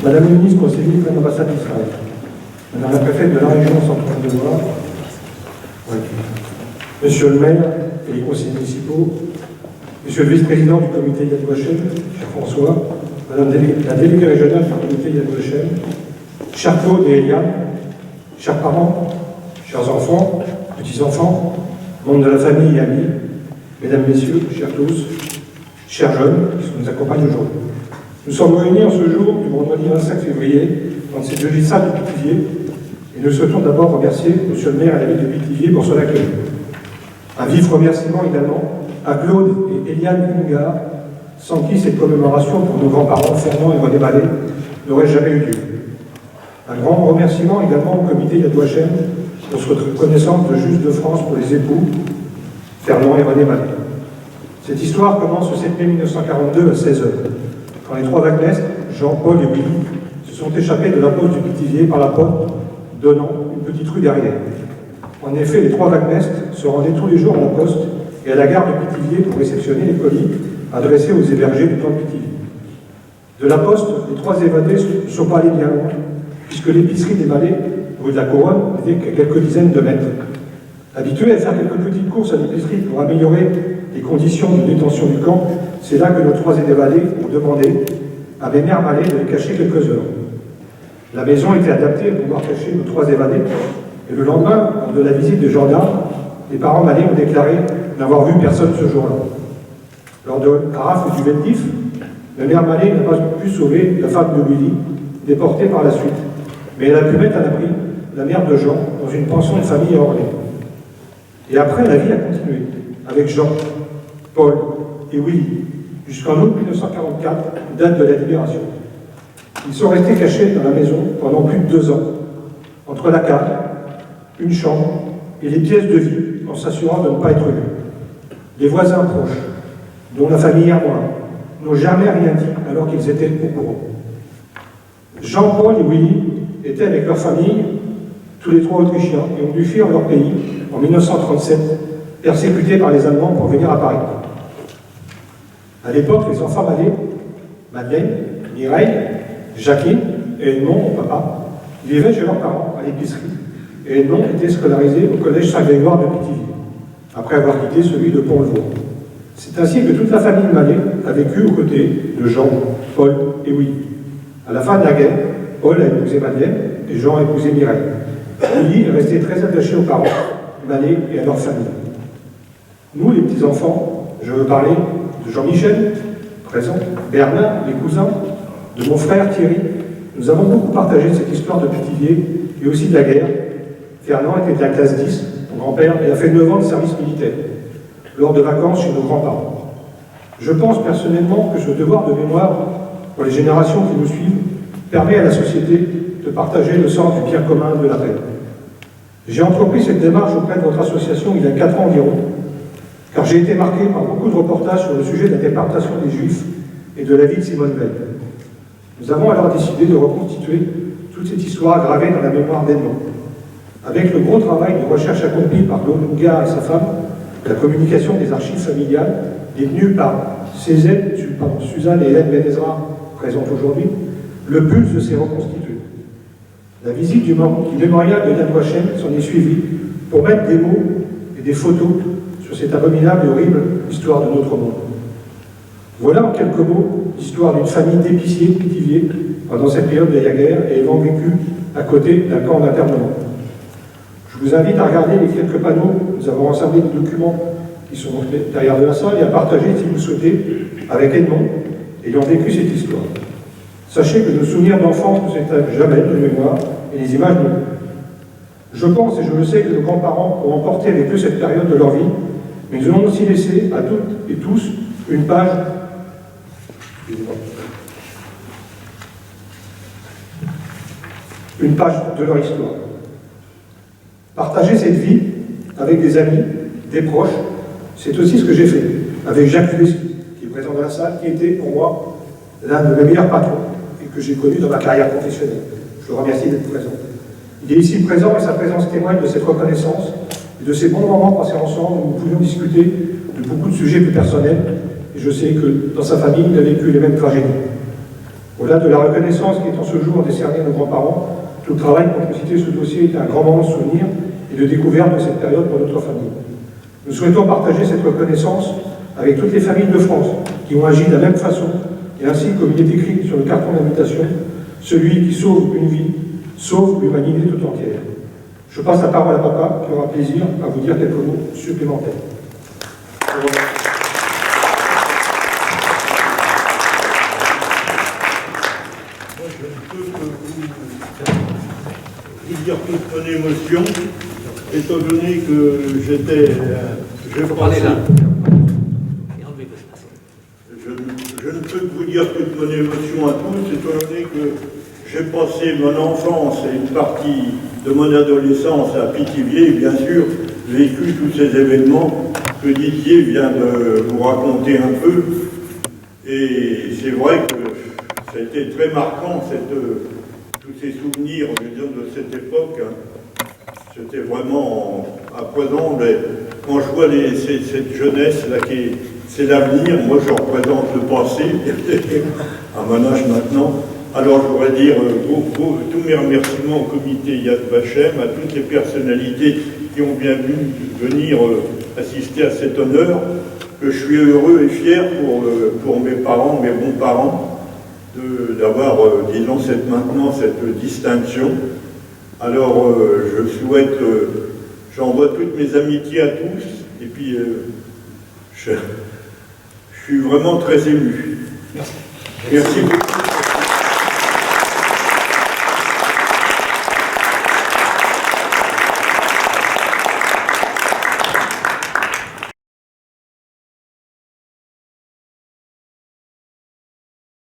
Madame la ministre conseillère de l'ambassade d'Israël, Madame la préfète de la région centrale de Loire, Monsieur le maire et les conseillers municipaux, Monsieur le vice-président du comité Yad Vashem, cher François, Madame la déléguée régionale du comité Yad Vashem, chers Claude et Eliane, chers parents, chers enfants, petits-enfants, membres de la famille et amis, mesdames, messieurs, chers tous, chers jeunes qui nous accompagnent aujourd'hui. Nous sommes réunis en ce jour du vendredi 25 février dans cette jolie salle de Pithiviers et nous souhaitons d'abord remercier Monsieur le maire et la ville de Pithiviers pour son accueil. Un vif remerciement également à Claude et Eliane Hungar, sans qui cette commémoration pour nos grands-parents Fernand et René Ballet n'aurait jamais eu lieu. Un grand remerciement également au comité Yad Vashem pour cette reconnaissance de Juste de France pour les époux Fernand et René Ballet. Cette histoire commence le 7 mai 1942 à 16h, quand les trois Wagnestres, Jean, Paul et Willy, se sont échappés de la poste du Pithiviers par la porte donnant une petite rue derrière. En effet, les trois Wagnestres se rendaient tous les jours à la poste et à la gare de Pithiviers pour réceptionner les colis adressés aux hébergés du camp de Pithiviers. De la poste, les trois évadés ne sont pas allés bien loin, puisque l'épicerie des Vallées, rue de la Couronne, n'était qu'à quelques dizaines de mètres. Habitués à faire quelques petites courses à l'épicerie pour améliorer les conditions de détention du camp, c'est là que nos trois évadés ont demandé à Bémère Mallet de les cacher quelques heures. La maison était adaptée pour pouvoir cacher nos trois évadés, et le lendemain, lors de la visite de gendarmes, les parents Mallet ont déclaré n'avoir vu personne ce jour-là. Lors de la rafle du Veldiv, le maire Mallet n'a pas pu sauver la femme de Willy, déportée par la suite, mais elle a pu mettre à l'abri la mère de Jean dans une pension de famille à Orléans. Et après, la vie a continué, avec Jean, Paul et Willy, jusqu'en août 1944, date de la libération. Ils sont restés cachés dans la maison pendant plus de 2 ans, entre la cave, une chambre et les pièces de vie, en s'assurant de ne pas être vus. Les voisins proches, dont la famille Hermoin, n'ont jamais rien dit alors qu'ils étaient au courant. Jean, Paul et Willy étaient avec leur famille, tous les trois Autrichiens, et ont dû fuir leur pays en 1937, persécutés par les Allemands pour venir à Paris. À l'époque, les enfants Mallet, Madeleine, Mireille, Jacqueline et Edmond, mon papa, vivaient chez leurs parents à l'épicerie, et Edmond était scolarisé au collège Saint-Grégoire de Pithiviers, après avoir quitté celui de Pont-le-Vaux. C'est ainsi que toute la famille Mallet a vécu aux côtés de Jean, Paul et Willy. À la fin de la guerre, Paul a épousé Madeleine et Jean a épousé Mireille. Willy est resté très attaché aux parents Mallet et à leur famille. Nous, les petits-enfants, je veux parler de Jean-Michel, présent, Bernard, les cousins, de mon frère Thierry. Nous avons beaucoup partagé cette histoire de Pithiviers et aussi de la guerre. Fernand était de la classe 10, mon grand-père, et a fait 9 ans de service militaire, lors de vacances chez nos grands-parents. Je pense personnellement que ce devoir de mémoire pour les générations qui nous suivent permet à la société de partager le sens du bien commun de la paix. J'ai entrepris cette démarche auprès de votre association il y a 4 ans environ, car j'ai été marqué par beaucoup de reportages sur le sujet de la déportation des Juifs et de la vie de Simone Veil. Nous avons alors décidé de reconstituer toute cette histoire gravée dans la mémoire d'Edmond. Avec le gros travail de recherche accompli par Claude Hungar et sa femme, la communication des archives familiales, détenues par Suzanne et Hélène Benezra, présentes aujourd'hui, le pulse s'est reconstitué. La visite du mémorial de Yad Vashem s'en est suivie pour mettre des mots et des photos sur cette abominable et horrible histoire de notre monde. Voilà en quelques mots l'histoire d'une famille d'épiciers de Pithiviers pendant cette période de la guerre et ayant vécu à côté d'un camp d'internement. Je vous invite à regarder les quelques panneaux. Nous avons rassemblé des documents qui sont derrière de la salle et à partager, si vous le souhaitez, avec Edmond, ayant vécu cette histoire. Sachez que nos souvenirs d'enfance ne s'éteignent jamais de mémoire et les images non plus. Je pense et je le sais que nos grands-parents ont emporté avec eux cette période de leur vie, mais ils ont aussi laissé à toutes et tous une page de leur histoire. Partager cette vie avec des amis, des proches, c'est aussi ce que j'ai fait avec Jacques Luesky, qui est présent dans la salle, qui était pour moi l'un de mes meilleurs patrons et que j'ai connu dans ma carrière professionnelle. Je le remercie d'être présent. Il est ici présent et sa présence témoigne de cette reconnaissance et de ces bons moments passés ensemble où nous pouvions discuter de beaucoup de sujets plus personnels. Et je sais que dans sa famille, il a vécu les mêmes tragédies. Au-delà de la reconnaissance qui est en ce jour décernée à nos grands-parents, tout le travail pour constituer ce dossier est un grand moment de souvenir et de découverte de cette période pour notre famille. Nous souhaitons partager cette reconnaissance avec toutes les familles de France qui ont agi de la même façon, et ainsi, comme il est écrit sur le carton d'invitation, celui qui sauve une vie, sauve l'humanité tout entière. Je passe la parole à papa, qui aura plaisir à vous dire quelques mots supplémentaires. Vous dire toute mon émotion, étant donné que j'étais... Je ne peux que vous dire toute mon émotion à tous, étant donné que j'ai passé mon enfance et une partie de mon adolescence à Pithiviers, et bien sûr, vécu tous ces événements que Didier vient de vous raconter un peu. Et c'est vrai que ça a été très marquant, tous ces souvenirs, je veux dire, de cette époque. Hein. C'était vraiment à présent, quand je vois cette jeunesse-là, c'est l'avenir, moi je représente le passé, à mon âge maintenant. Alors je voudrais dire tous mes remerciements au comité Yad Vashem, à toutes les personnalités qui ont bien vu venir assister à cet honneur, que je suis heureux et fier pour mes parents, mes bons parents, d'avoir, disons, maintenant cette distinction. Alors, je souhaite, j'envoie toutes mes amitiés à tous, et puis je suis vraiment très ému. Merci. Merci beaucoup.